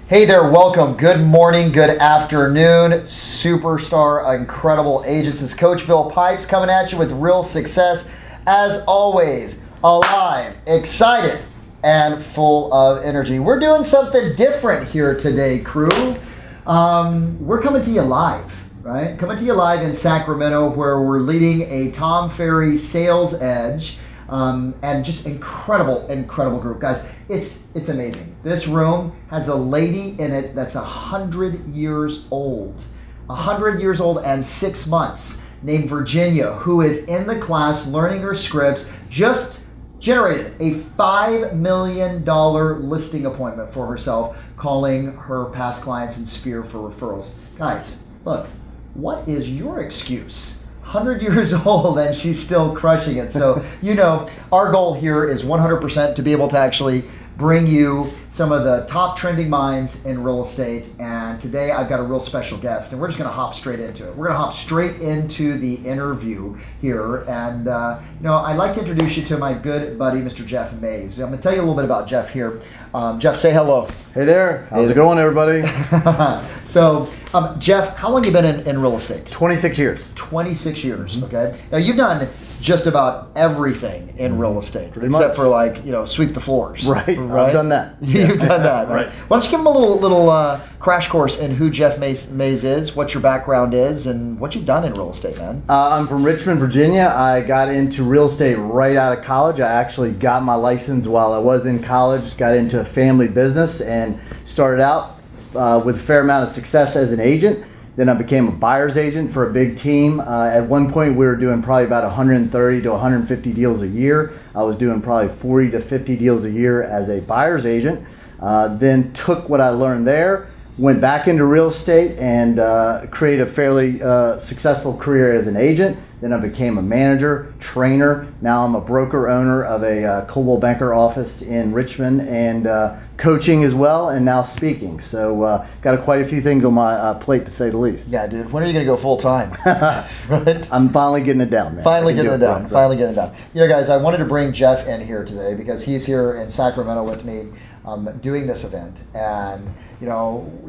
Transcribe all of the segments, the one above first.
Hey there, welcome. Good morning, good afternoon, superstar, incredible agents. It's Coach Bill Pipes coming at you with real success. As always, alive, excited, and full of energy. We're doing something different here today, crew. We're coming to you live, right? Coming to you live in Sacramento, where we're leading a Tom Ferry Sales Edge. And just incredible group, guys. It's amazing. This room has a lady in it that's 100 years old, 100 years old and 6 months, named Virginia, who is in the class learning her scripts. Just generated a $5 million listing appointment for herself, calling her past clients in Sphere for referrals. Guys, look, what is your excuse? 100 years old and she's still crushing it. So, our goal here is 100% to be able to actually bring you some of the top trending minds in real estate. And today I've got a real special guest, and we're just going to hop straight into it. We're going to hop straight into the interview here. And, I'd like to introduce you to my good buddy, Mr. Jeff Mays. I'm going to tell you a little bit about Jeff here. Jeff, say hello. Hey there. How's it going, everybody? So, Jeff, how long have you been in real estate? 26 years. 26 years, okay. Now, you've done just about everything in real estate, Pretty except much. for sweep the floors. Right. I've done that. You've done that, right? Right. Why don't you give them a little crash course in who Jeff Mays is, what your background is, and what you've done in real estate, man. I'm from Richmond, Virginia. I got into real estate right out of college. I actually got my license while I was in college, got into a family business, and started out with a fair amount of success as an agent. Then I became a buyer's agent for a big team. At one point, we were doing probably about 130 to 150 deals a year. I was doing probably 40 to 50 deals a year as a buyer's agent. Then took what I learned there, went back into real estate, and created a fairly successful career as an agent. Then I became a manager, trainer. Now I'm a broker owner of a Coldwell Banker office in Richmond, and coaching as well, and now speaking. So got quite a few things on my plate, to say the least. Yeah, dude. When are you going to go full time? Right? I'm finally getting it down, man. Finally getting it down. Guys, I wanted to bring Jeff in here today because he's here in Sacramento with me doing this event. And,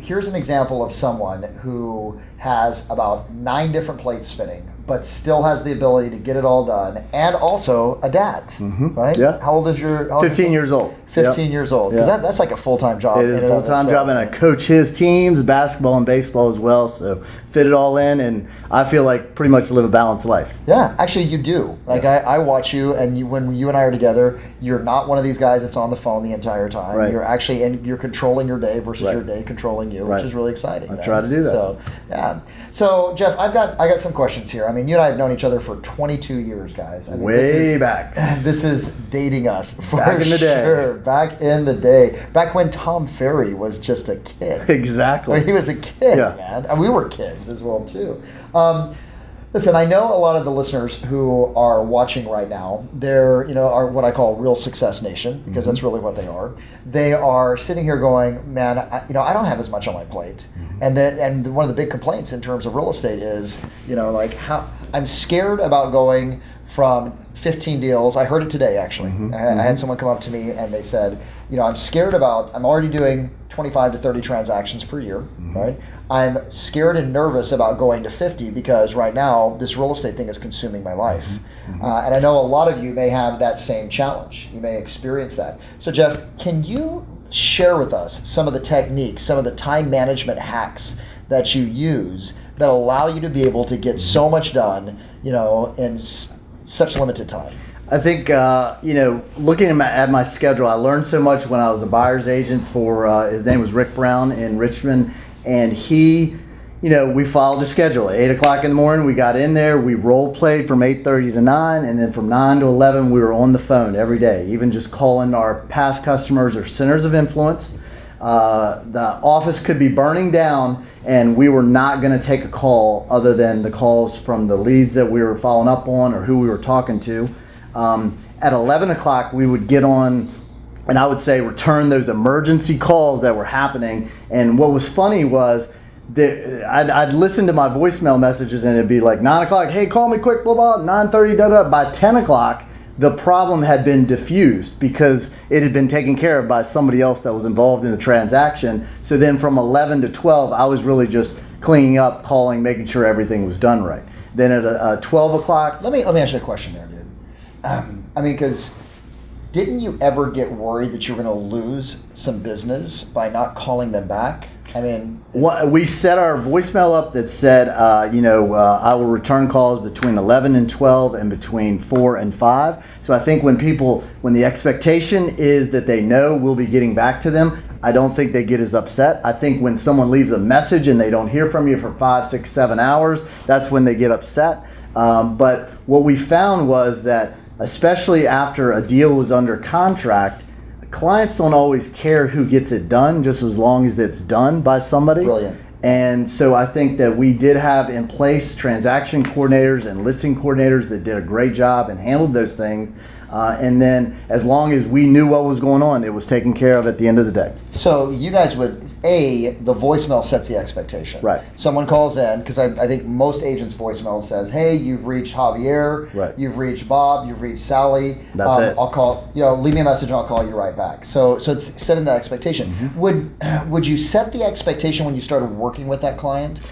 here's an example of someone who has about 9 different plates spinning, but still has the ability to get it all done, and also a dad, right? Yeah. How old is your? 15 years old. 15 years old. Because that's like a full-time job. It is a full-time job, and I coach his teams, basketball and baseball as well, so fit it all in, and I feel like pretty much live a balanced life. Yeah, actually you do. Like I watch you, and when you and I are together, you're not one of these guys that's on the phone the entire time. Right. You're actually you're controlling your day versus Right. your day controlling you, Right. which is really exciting. I try to do that. So, yeah. So, Jeff, I got some questions here. I mean, you and I have known each other for 22 years, guys. I mean, Way back. This is dating us for Back in the day. sure. Back in the day. Back when Tom Ferry was just a kid. Exactly. He was a kid, Yeah. man. And we were kids as well, too. Listen, I know a lot of the listeners who are watching right now, they're, are what I call Real Success Nation, because that's really what they are. They are sitting here going, man, I don't have as much on my plate. And one of the big complaints in terms of real estate is, how I'm scared about going from 15 deals. I heard it today, actually. I had someone come up to me and they said, I'm already doing 25 to 30 transactions per year, right? I'm scared and nervous about going to 50 because right now this real estate thing is consuming my life. And I know a lot of you may have that same challenge. You may experience that. So Jeff, can you share with us some of the techniques, some of the time management hacks that you use that allow you to be able to get so much done, in such limited time? I think, looking at my schedule, I learned so much when I was a buyer's agent for, his name was Rick Brown in Richmond, and he, we followed the schedule. At 8 o'clock in the morning, we got in there, we role played from 8:30 to 9, and then from 9 to 11, we were on the phone every day, even just calling our past customers or centers of influence. The office could be burning down, and we were not going to take a call other than the calls from the leads that we were following up on or who we were talking to. At 11 o'clock, we would get on, and I would say return those emergency calls that were happening. And what was funny was that I'd listen to my voicemail messages, and it'd be like 9 o'clock, hey, call me quick, blah, blah, 9:30, da, da. By 10 o'clock, the problem had been diffused because it had been taken care of by somebody else that was involved in the transaction. So then from 11 to 12, I was really just cleaning up, calling, making sure everything was done right. Then at 12 o'clock. Let me ask you a question there, dude. I mean, because didn't you ever get worried that you were going to lose some business by not calling them back? I mean, we set our voicemail up that said, I will return calls between 11 and 12 and between 4 and 5. So I think when the expectation is that they know we'll be getting back to them, I don't think they get as upset. I think when someone leaves a message and they don't hear from you for 5, 6, 7 hours, that's when they get upset. But what we found was that, especially after a deal was under contract, clients don't always care who gets it done, just as long as it's done by somebody. Brilliant. And so I think that we did have in place transaction coordinators and listing coordinators that did a great job and handled those things. And then as long as we knew what was going on, it was taken care of at the end of the day. So you guys would, the voicemail sets the expectation. Right. Someone calls in, because I think most agents' voicemail says, hey, you've reached Javier, Right. You've reached Bob, you've reached Sally. That's it. I'll call, leave me a message and I'll call you right back. So it's setting that expectation. Mm-hmm. Would you set the expectation when you started working with that client?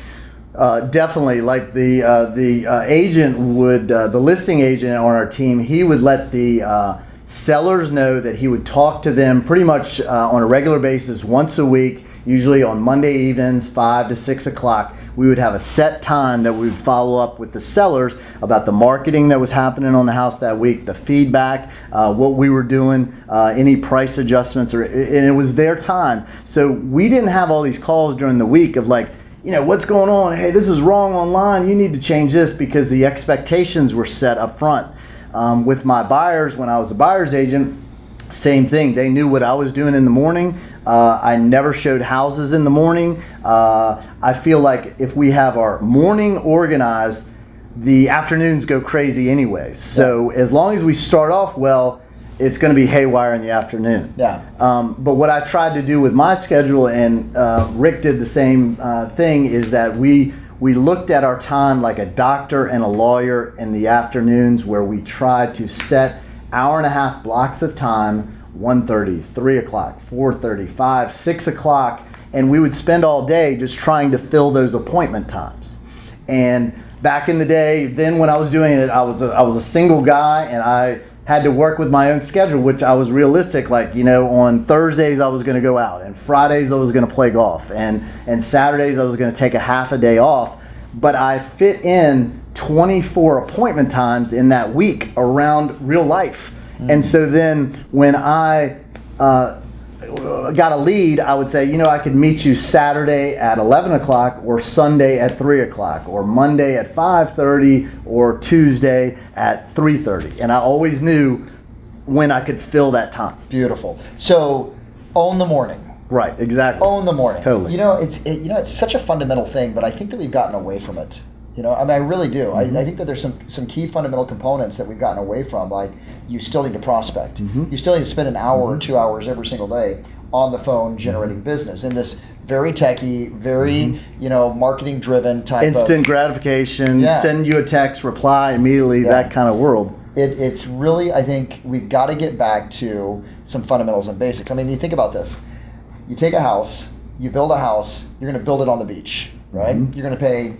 Definitely. Like the agent would, the listing agent on our team, he would let the sellers know that he would talk to them pretty much on a regular basis once a week, usually on Monday evenings, 5 to 6 o'clock. We would have a set time that we would follow up with the sellers about the marketing that was happening on the house that week, the feedback, what we were doing, any price adjustments, and it was their time. So we didn't have all these calls during the week of like, what's going on? Hey, this is wrong online. You need to change this, because the expectations were set up front. With my buyers, when I was a buyer's agent, same thing. They knew what I was doing in the morning. I never showed houses in the morning. I feel like if we have our morning organized, the afternoons go crazy anyway. So as long as we start off well, it's going to be haywire in the afternoon. Yeah. But what I tried to do with my schedule, and Rick did the same thing, is that we looked at our time like a doctor and a lawyer in the afternoons, where we tried to set hour-and-a-half blocks of time, 1:30, 3 o'clock, 4:30, 5, 6 o'clock, and we would spend all day just trying to fill those appointment times. And back in the day, then when I was doing it, I was a single guy, and I had to work with my own schedule, which I was realistic. Like, on Thursdays I was going to go out, and Fridays I was going to play golf, and Saturdays I was going to take a half a day off. But I fit in 24 appointment times in that week around real life. Mm-hmm. And so then when I got a lead, I would say, I could meet you Saturday at 11 o'clock, or Sunday at 3 o'clock, or Monday at 5:30, or Tuesday at 3:30. And I always knew when I could fill that time. Beautiful. So own the morning. Right, exactly. Own the morning. Totally. It's such a fundamental thing, but I think that we've gotten away from it. I really do. Mm-hmm. I think that there's some key fundamental components that we've gotten away from. Like, you still need to prospect. Mm-hmm. You still need to spend an hour or Mm-hmm. 2 hours every single day on the phone generating business in this very techie, very marketing driven type instant gratification. Yeah. Send you a text, reply immediately. Yeah. That kind of world. It's really, I think we've got to get back to some fundamentals and basics. I mean, you think about this. You take a house, you build a house, you're going to build it on the beach, right? Mm-hmm. You're going to pay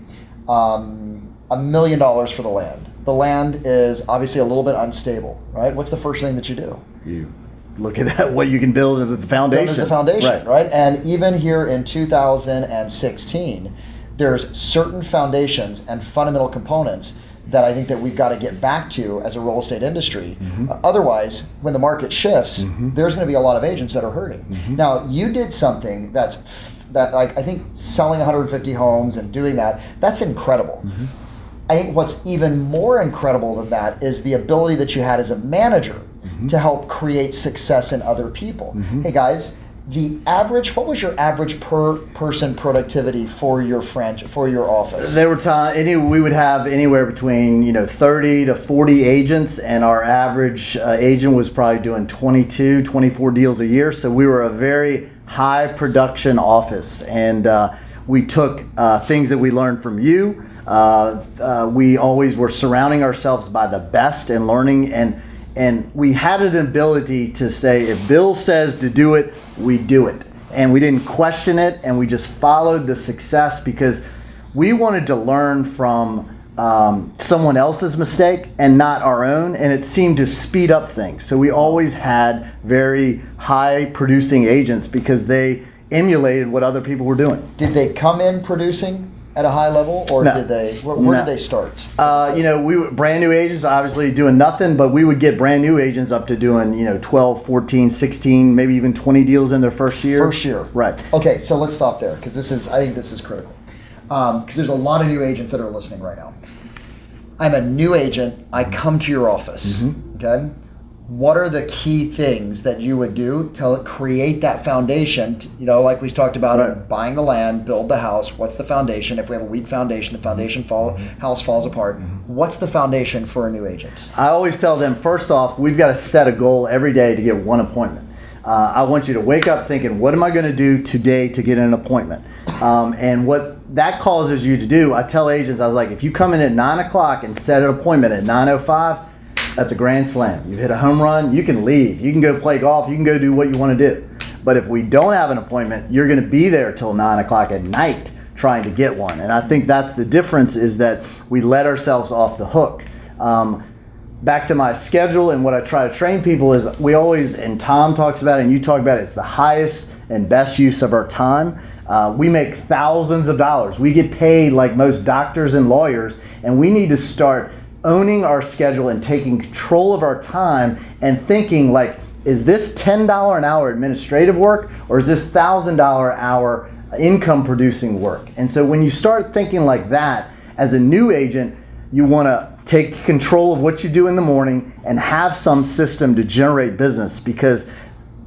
$1 million for the land. The land is obviously a little bit unstable, right? What's the first thing that you do? You look at what you can build as the foundation. Build as the foundation, right? And even here in 2016, there's certain foundations and fundamental components that I think that we've got to get back to as a real estate industry. Mm-hmm. Otherwise, when the market shifts, Mm-hmm. there's going to be a lot of agents that are hurting. Mm-hmm. Now, you did something that I think selling 150 homes and doing that's incredible. Mm-hmm. I think what's even more incredible than that is the ability that you had as a manager Mm-hmm. to help create success in other people. Mm-hmm. Hey guys, what was your average per person productivity for your office? There were we would have anywhere between 30 to 40 agents, and our average agent was probably doing 22, 24 deals a year. So we were a very high production office, and we took things that we learned from you. We always were surrounding ourselves by the best and learning, And we had an ability to say, if Bill says to do it, we do it. And we didn't question it, and we just followed the success because we wanted to learn from someone else's mistake and not our own, and it seemed to speed up things. So we always had very high producing agents because they emulated what other people were doing. Did they come in producing at a high level, or No. did they? Where did they start? We were brand new agents, obviously doing nothing, but we would get brand new agents up to doing 12, 14, 16, maybe even 20 deals in their first year. First year, right? Okay, so let's stop there because I think this is critical. Because there's a lot of new agents that are listening right now. I'm a new agent. I come to your office. Okay. What are the key things that you would do to create that foundation? Like we talked about, right. Buying the land, build the house. What's the foundation? If we have a weak foundation, the house falls apart. What's the foundation for a new agent? I always tell them, first off, we've got to set a goal every day to get one appointment. I want you to wake up thinking, what am I going to do today to get an appointment? And what that causes you to do, I tell agents, I was like, if you come in at 9 o'clock and set an appointment at 9:05, that's a grand slam. You hit a home run, you can leave. You can go play golf, you can go do what you want to do. But if we don't have an appointment, you're going to be there till 9 o'clock at night trying to get one. And I think that's the difference, is that we let ourselves off the hook. Back to my schedule and what I try to train people is, we always, and Tom talks about it and you talk about it, it's the highest and best use of our time. We make thousands of dollars. We get paid like most doctors and lawyers, and we need to start owning our schedule and taking control of our time and thinking like, is this $10 an hour administrative work, or is this $1,000 an hour income producing work? And so when you start thinking like that, as a new agent, you want to take control of what you do in the morning and have some system to generate business. Because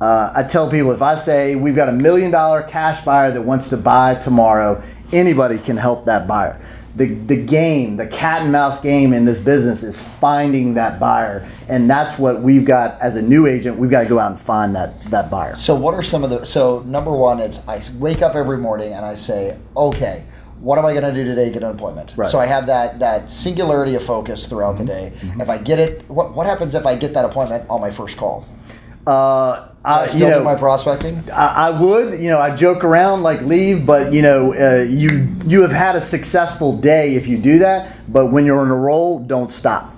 I tell people, if I say we've got $1 million cash buyer that wants to buy tomorrow, anybody can help that buyer. The cat and mouse game in this business is finding that buyer, and that's what we've got as a new agent. We've got to go out and find that buyer. So what are some of the? So number one, I wake up every morning and I say, okay, what am I going to do today to get an appointment? Right. So I have that singularity of focus throughout the day. If I get it, what happens if I get that appointment on my first call? I still do my prospecting? I would, I joke around like leave, but you have had a successful day if you do that. But when you're on a roll, don't stop,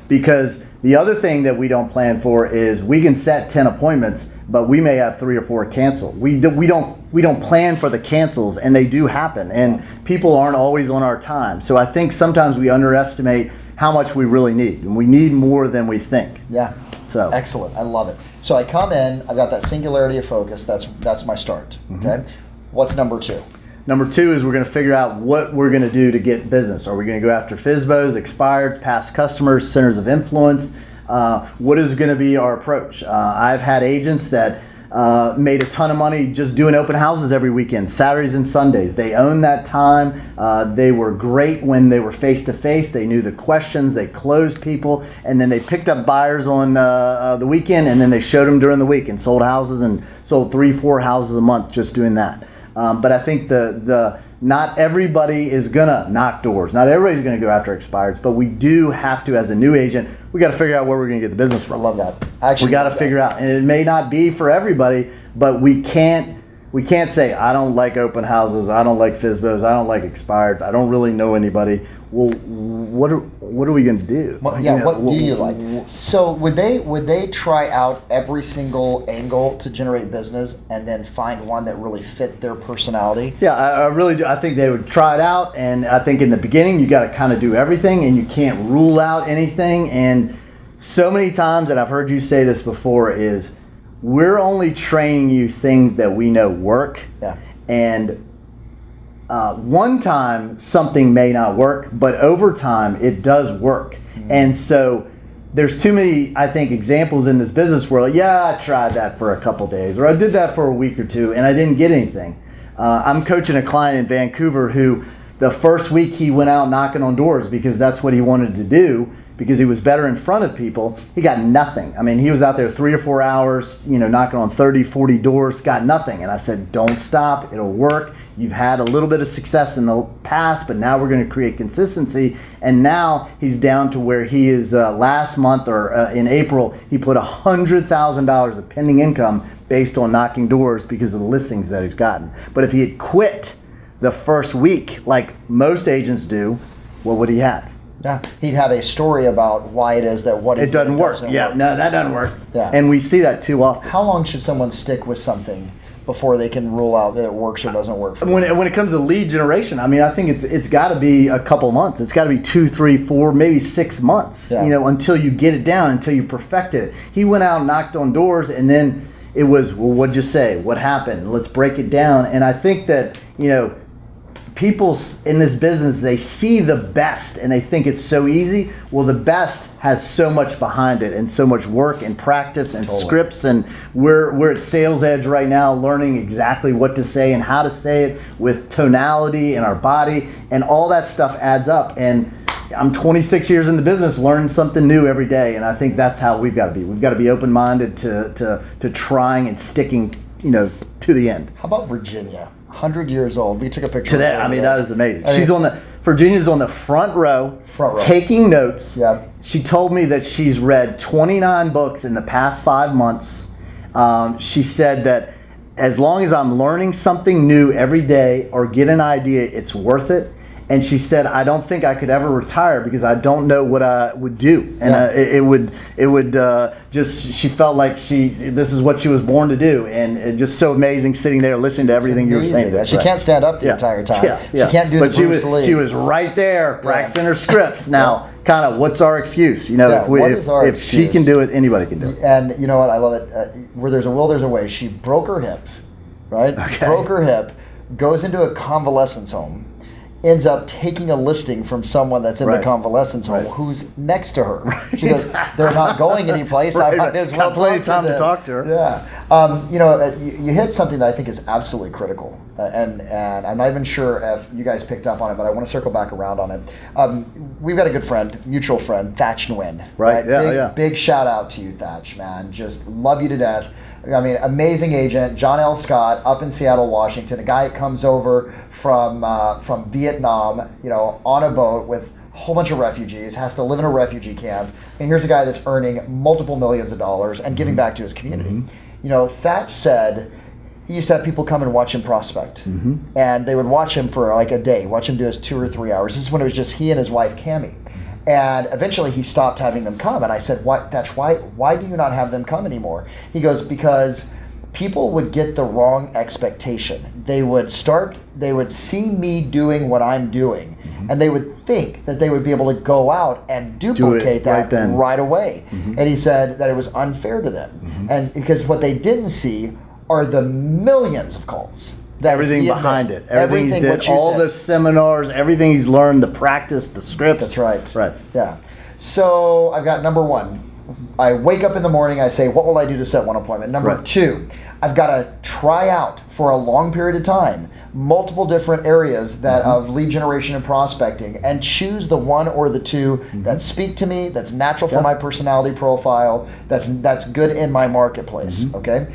because the other thing that we don't plan for is we can set 10 appointments, but we may have 3 or 4 cancel. We don't plan for the cancels, and they do happen, and people aren't always on our time. So I think sometimes we underestimate how much we really need, and we need more than we think. Yeah. So excellent. I love it. So I come in, I've got that singularity of focus. That's my start. Okay. What's number 2? Number 2 is we're going to figure out what we're going to do to get business. Are we going to go after FSBOs, expireds, past customers, centers of influence? What is going to be our approach? I've had agents that made a ton of money just doing open houses every weekend, Saturdays and Sundays. They owned that time. They were great when they were face to face. They knew the questions. They closed people, and then they picked up buyers on the weekend, and then they showed them during the week and sold houses and sold 3-4 houses a month just doing that. But I think not everybody is gonna knock doors. Not everybody's gonna go after expireds, but we do have to, as a new agent, we got to figure out where we're gonna get the business from. I love that. Actually, we got to figure out, and it may not be for everybody, but we can't say, I don't like open houses, I don't like FSBOs, I don't like expireds, I don't really know anybody. Well, what are we going to do? What do you like? So would they try out every single angle to generate business and then find one that really fit their personality? Yeah, I really do. I think they would try it out, and I think in the beginning you got to kind of do everything, and you can't rule out anything. And so many times, and I've heard you say this before, is we're only training you things that we know work. Yeah. And one time something may not work, but over time it does work. And so there's too many, I think, examples in this business where, like, yeah, I tried that for a couple days, or I did that for a week or two, and I didn't get anything. I'm coaching a client in Vancouver who the first week he went out knocking on doors because that's what he wanted to do, because he was better in front of people, he got nothing. I mean, he was out there 3 or 4 hours, knocking on 30, 40 doors, got nothing. And I said, don't stop, it'll work. You've had a little bit of success in the past, but now we're going to create consistency. And now he's down to where he is last month or in April, he put $100,000 of pending income based on knocking doors because of the listings that he's gotten. But if he had quit the first week, like most agents do, what would he have? Yeah, he'd have a story about why it is that what he it doesn't work. Yeah, no, that doesn't work. Yeah, and we see that too often. How long should someone stick with something before they can rule out that it works or doesn't work? When it comes to lead generation, I mean, I think it's got to be a couple months. It's got to be 2, 3, 4, maybe 6 months. Yeah. Until you get it down, until you perfect it. He went out and knocked on doors, and then it was, well, what'd you say? What happened? Let's break it down. And I think that people in this business, they see the best and they think it's so easy. Well, the best has so much behind it and so much work and practice and scripts, and we're at Sales Edge right now learning exactly what to say and how to say it with tonality in our body, and all that stuff adds up. And I'm 26 years in the business, learning something new every day, and I think that's how we've got to be. We've got to be open-minded to trying and sticking, to the end. How about Virginia? 100 years old. We took a picture today. I mean, that is amazing. Virginia's on the front row, taking notes. Yeah. She told me that she's read 29 books in the past 5 months. She said that as long as I'm learning something new every day or get an idea, it's worth it. And she said, I don't think I could ever retire because I don't know what I would do. And it would she felt like this is what she was born to do. And it just so amazing sitting there listening to everything you were saying. She can't stand up the entire time. She can't do the Bruce Lee. She was right there practicing her scripts. Now, kind of, what's our excuse? If she can do it, anybody can do it. And you know what? I love it. Where there's a will, there's a way. She broke her hip, right? Okay. Broke her hip, goes into a convalescence home, ends up taking a listing from someone that's in the convalescence home who's next to her. She goes, they're not going anyplace. I might as well plenty of time to talk to her. Yeah. You hit something that I think is absolutely critical. And I'm not even sure if you guys picked up on it, but I want to circle back around on it. We've got a good friend, mutual friend, Thatch Nguyen. Right. Yeah, big shout out to you, Thatch, man. Just love you to death. I mean, amazing agent, John L. Scott, up in Seattle, Washington. A guy that comes over from Vietnam, on a boat with a whole bunch of refugees, has to live in a refugee camp. And here's a guy that's earning multiple millions of dollars and giving back to his community. Thatch said he used to have people come and watch him prospect. And they would watch him for like a day, watch him do his 2 or 3 hours. This is when it was just he and his wife, Cammie. And eventually he stopped having them come. And I said, Thatch, why do you not have them come anymore? He goes, because people would get the wrong expectation. They would see me doing what I'm doing, and they would think that they would be able to go out and duplicate that right away. And he said that it was unfair to them. And because what they didn't see are the millions of calls. Everything behind it. Everything he's did, all the seminars, everything he's learned, the practice, the scripts. That's right. Right. Yeah. So I've got number 1. I wake up in the morning, I say, what will I do to set one appointment? Number 2, I've got to try out for a long period of time multiple different areas that of lead generation and prospecting, and choose the 1 or the 2 that speak to me, that's natural for my personality profile, that's good in my marketplace. Okay.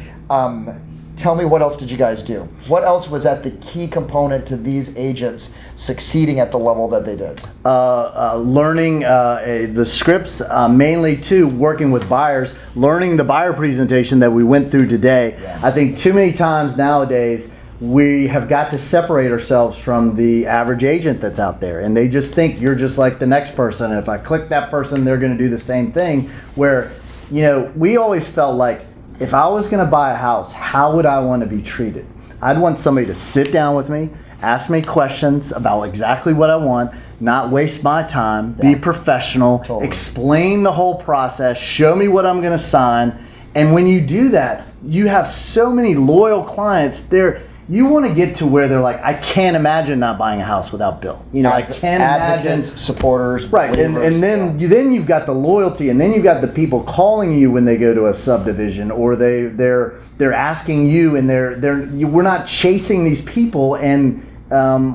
Tell me, what else did you guys do? What else was at the key component to these agents succeeding at the level that they did? Learning the scripts, mainly too, working with buyers, learning the buyer presentation that we went through today. I think too many times nowadays, we have got to separate ourselves from the average agent that's out there, and they just think you're just like the next person, and if I click that person, they're going to do the same thing. Where, we always felt like, if I was going to buy a house, how would I want to be treated? I'd want somebody to sit down with me, ask me questions about exactly what I want, not waste my time, be professional, explain the whole process, show me what I'm going to sign. And when you do that, you have so many loyal clients there. You want to get to where they're like, I can't imagine not buying a house without Bill. I can't imagine. Supporters, right? And then you've got the loyalty, and then you've got the people calling you when they go to a subdivision, or they're asking you, and we're not chasing these people. And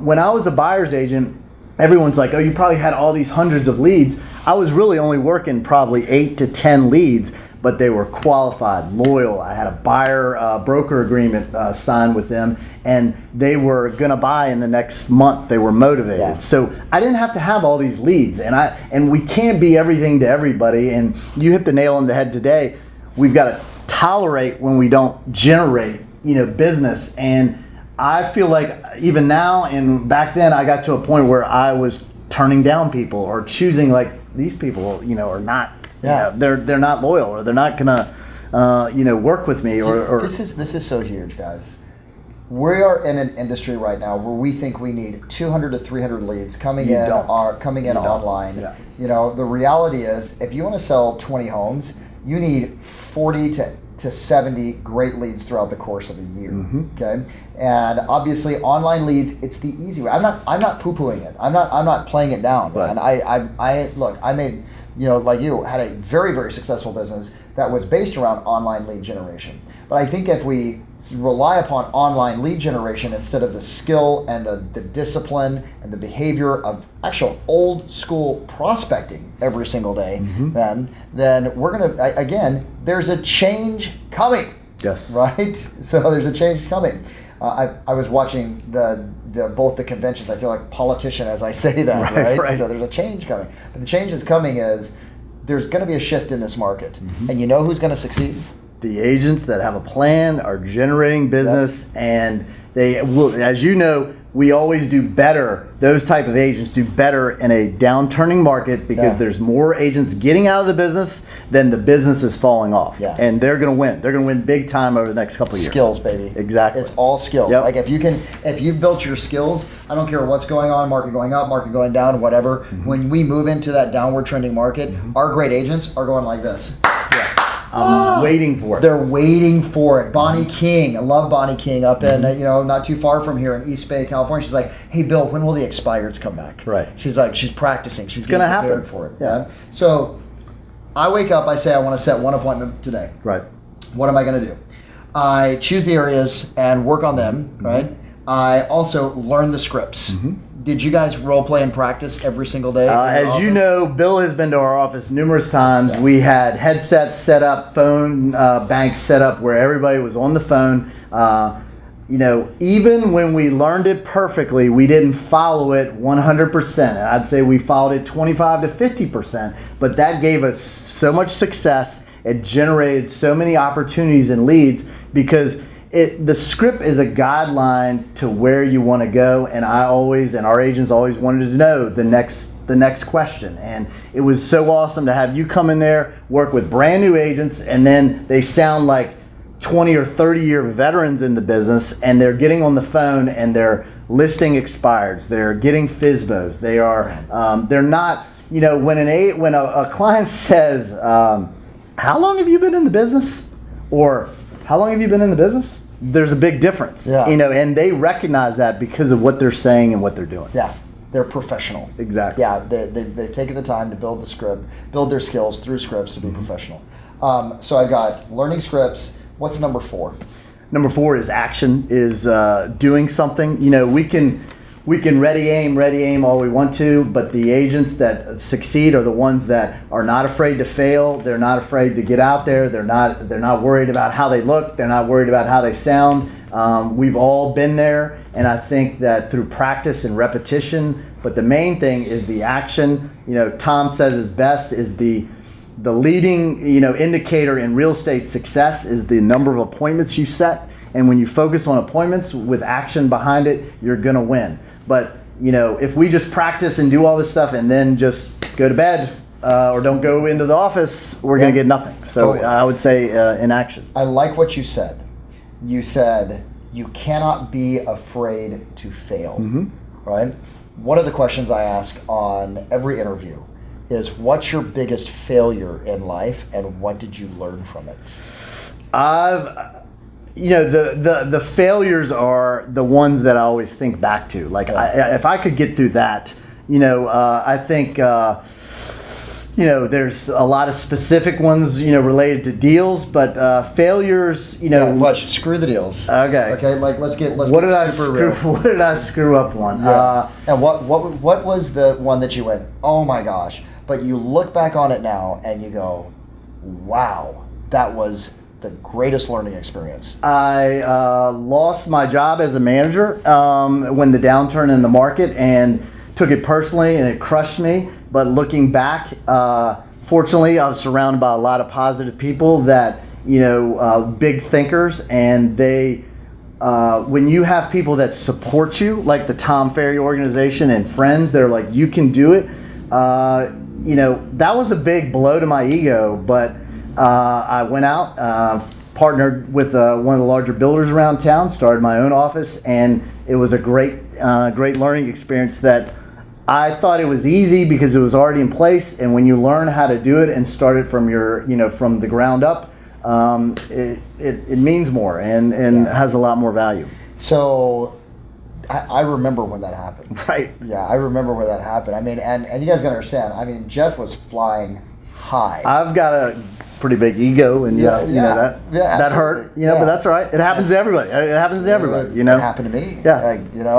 when I was a buyer's agent, everyone's like, oh, you probably had all these hundreds of leads. I was really only working probably 8 to 10 leads, but they were qualified, loyal. I had a buyer broker agreement signed with them, and they were gonna buy in the next month. They were motivated. Yeah. So I didn't have to have all these leads, and we can't be everything to everybody. And you hit the nail on the head today. We've got to tolerate when we don't generate, business. And I feel like even now and back then, I got to a point where I was turning down people or choosing like these people, are not. Yeah, they're not loyal, or they're not gonna, work with me. Or this is so huge, guys. We are in an industry right now where we think we need 200 to 300 leads coming in online. Yeah. The reality is, if you want to sell 20 homes, you need 40 to 70 great leads throughout the course of a year. Okay, and obviously online leads, it's the easy way. I'm not poo-pooing it. I'm not playing it down. Right. And I made. Like you, had a very, very successful business that was based around online lead generation. But I think if we rely upon online lead generation instead of the skill and the discipline and the behavior of actual old school prospecting every single day, then we're going to, again, there's a change coming. Yes. Right? So there's a change coming. I was watching both the conventions. I feel like politician as I say that, right? So there's a change coming. But the change that's coming is there's going to be a shift in this market. And you know who's going to succeed? The agents that have a plan are generating business, and they will, as you know, we always do better. Those type of agents do better in a downturning market because there's more agents getting out of the business than the business is falling off. Yeah. And they're going to win. They're going to win big time over the next couple of years. Skills, baby. Exactly. It's all skills. Yep. Like if you've built your skills, I don't care what's going on, market going up, market going down, whatever. When we move into that downward trending market, our great agents are going like this. I'm waiting for it. They're waiting for it. Bonnie King, I love Bonnie King up in, not too far from here in East Bay, California. She's like, hey, Bill, when will the expireds come back? Right. She's like, she's practicing. She's going to prepared happen for it. Yeah. So I wake up, I say I want to set one appointment today. Right. What am I going to do? I choose the areas and work on them, right? I also learn the scripts. Did you guys role play and practice every single day? As you know, Bill has been to our office numerous times. Yeah. We had headsets set up, phone banks set up where everybody was on the phone. Even when we learned it perfectly, we didn't follow it 100%. I'd say we followed it 25 to 50%, but that gave us so much success. It generated so many opportunities and leads because the script is a guideline to where you want to go, and our agents always wanted to know the next question. And it was so awesome to have you come in there, work with brand new agents, and then they sound like 20 or 30 year veterans in the business, and they're getting on the phone and they're listing expireds, they're getting FSBOs, they're not, when a client says, how long have you been in the business? Or how long have you been in the business? There's a big difference, and they recognize that because of what they're saying and what they're doing. Yeah, they're professional. Exactly. Yeah, they've taken the time to build the script, build their skills through scripts to be professional. So I've got learning scripts. What's number 4? Number 4 is action, is doing something. We can ready aim all we want to, but the agents that succeed are the ones that are not afraid to fail. They're not afraid to get out there. They're not worried about how they look. They're not worried about how they sound. We've all been there, and I think that through practice and repetition, but the main thing is the action. Tom says his best is the leading indicator in real estate success is the number of appointments you set. And when you focus on appointments with action behind it, you're going to win. But, if we just practice and do all this stuff and then just go to bed or don't go into the office, we're going to get nothing. So I would say in action. I like what you said. You said you cannot be afraid to fail, right? One of the questions I ask on every interview is, what's your biggest failure in life and what did you learn from it? The failures are the ones that I always think back to. Like, if I could get through that, I think, there's a lot of specific ones, related to deals, but failures, screw the deals. Okay. Like let's get what did super real. What did I screw up on? Yeah. And what was the one that you went, oh my gosh? but you look back on it now and you go, wow, that was the greatest learning experience? I lost my job as a manager when the downturn in the market, and took it personally, and it crushed me. But looking back, fortunately, I was surrounded by a lot of positive people that, big thinkers, and they, when you have people that support you, like the Tom Ferry organization and friends, they're like, you can do it. That was a big blow to my ego, but I went out, partnered with one of the larger builders around town, started my own office, and it was a great learning experience that I thought it was easy because it was already in place. And when you learn how to do it and start it from from the ground up, it means more and has a lot more value. So I remember when that happened. Right. Yeah, I remember when that happened. I mean, and you guys gotta understand, I mean, Jeff was flying high. I've got a pretty big ego, and that hurt. But that's all right. It happens to everybody. It happens to everybody. It happened to me. Yeah.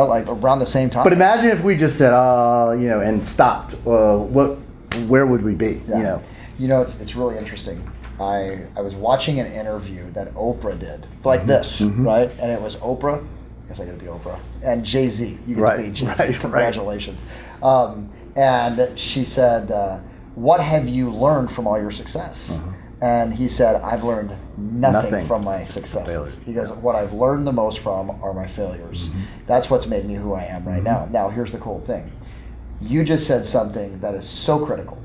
Like around the same time. But imagine if we just said, and stopped. Where would we be? Yeah. It's really interesting. I was watching an interview that Oprah did, like this, right? And it was Oprah. I guess I got to be Oprah. And Jay-Z. You get to be Jay-Z. Right, Congratulations. And she said, what have you learned from all your success? And he said, I've learned nothing from my successes. He goes, what I've learned the most from are my failures. That's what's made me who I am right now. Now, here's the cool thing. You just said something that is so critical,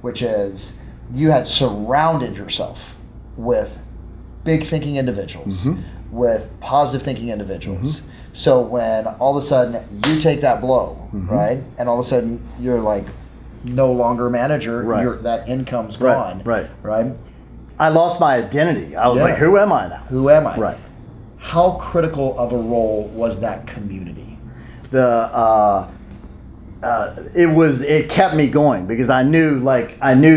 which is you had surrounded yourself with big thinking individuals, with positive thinking individuals. So when all of a sudden you take that blow, right, and all of a sudden you're like no longer a manager, that income's gone, right? I lost my identity. I was like, who am I now? Who am I? Right. How critical of a role was that community? It kept me going because I knew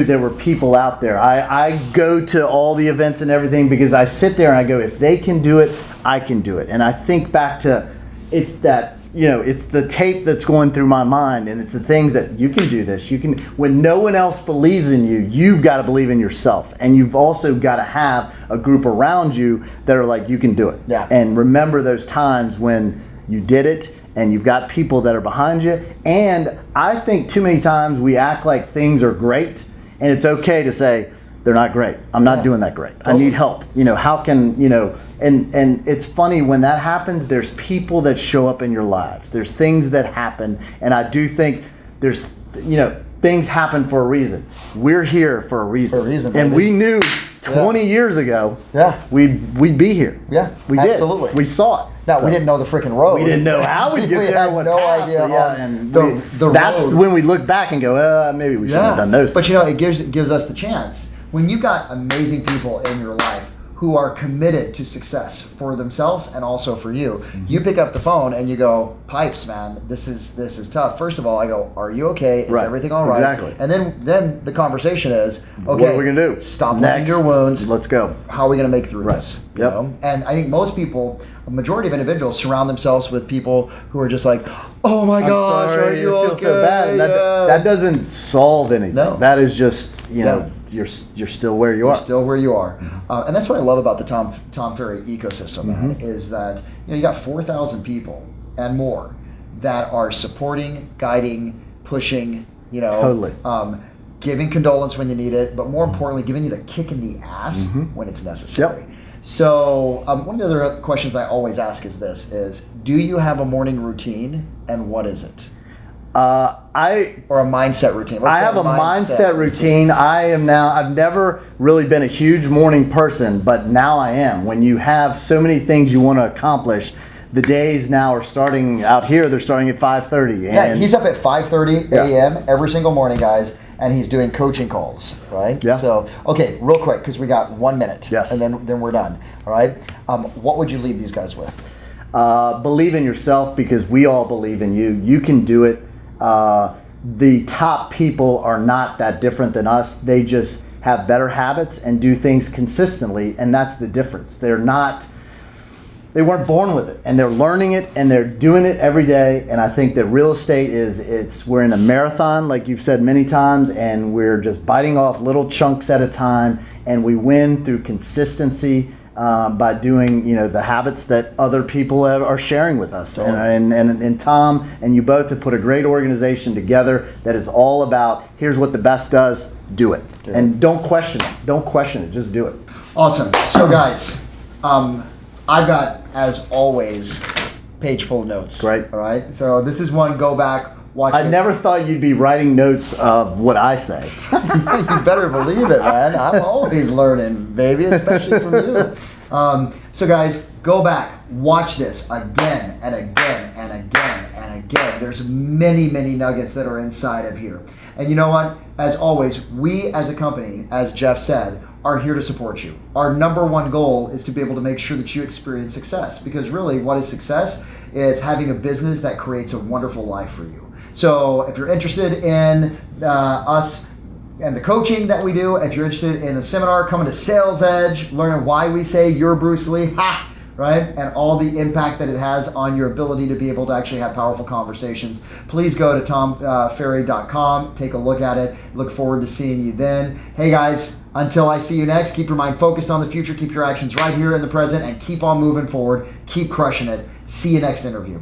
there were people out there. I go to all the events and everything because I sit there and I go, if they can do it, I can do it. And I think back to, it's the tape that's going through my mind, and it's the things that you can do this. When no one else believes in you, you've got to believe in yourself. And you've also got to have a group around you that are like, you can do it. Yeah. And remember those times when you did it, and you've got people that are behind you. And I think too many times we act like things are great, and it's okay to say, they're not great. I'm not doing that great. I need help. How can, and it's funny when that happens, there's people that show up in your lives. There's things that happen. And I do think there's, things happen for a reason. We're here for a reason. And we knew 20 years ago, we'd be here. Yeah, we absolutely. did. We saw it. Now, we didn't know the freaking road. We didn't know how we'd get there. We had no idea. That's road. when we look back and go, maybe we shouldn't have done those But things. it gives us the chance. When you've got amazing people in your life who are committed to success for themselves and also for you, you pick up the phone and you go, Pipes, man, this is tough. First of all, I go, are you okay? Is everything all right? Exactly. And then the conversation is, okay, what are we going to do? Stop licking your wounds. Let's go. How are we going to make through this? Yep. And I think most people, a majority of individuals, surround themselves with people who are just like, oh my gosh, sorry, are you okay? Feel so bad. And that doesn't solve anything. No. That is just, you're still where you are. You're still where you are. And that's what I love about the Tom Ferry ecosystem, man, is that you got 4,000 people and more that are supporting, guiding, pushing, Totally. Giving condolence when you need it, but more importantly, giving you the kick in the ass when it's necessary. Yep. So one of the other questions I always ask is, do you have a morning routine, and what is it? Or a mindset routine. I have a mindset routine. I've never really been a huge morning person, but now I am. When you have so many things you want to accomplish, the days now are starting out here, they're starting at 5:30. Yeah, he's up at 5:30 a.m. every single morning, guys, and he's doing coaching calls, right? Yeah. So, okay, real quick, because we got 1 minute, yes, and then we're done, all right? What would you leave these guys with? Believe in yourself, because we all believe in you. You can do it. The top people are not that different than us. They just have better habits and do things consistently, and that's the difference. They're not they weren't born with it, and they're learning it and they're doing it every day. And I think that real estate we're in a marathon, like you've said many times, and we're just biting off little chunks at a time, and we win through consistency by doing the habits that other people are sharing with us. And Tom and you both have put a great organization together that is all about, here's what the best does, do it. And don't question it, just do it. Awesome. So guys, I've got, as always, page full of notes. Great. All right. So this is one. Go back, watch. I never thought you'd be writing notes of what I say. You better believe it, man. I'm always learning, baby, especially from you. So guys, go back, watch this again and again and again and again. There's many, many nuggets that are inside of here. And you know what? As always, we as a company, as Jeff said, are here to support you. Our number one goal is to be able to make sure that you experience success, because really, what is success? It's having a business that creates a wonderful life for you. So if you're interested in us and the coaching that we do, if you're interested in the seminar, coming to Sales Edge, learning why we say you're Bruce Lee, right? And all the impact that it has on your ability to be able to actually have powerful conversations, please go to tomferry.com, take a look at it. Look forward to seeing you then. Hey guys, until I see you next, keep your mind focused on the future, keep your actions right here in the present, and keep on moving forward. Keep crushing it. See you next interview.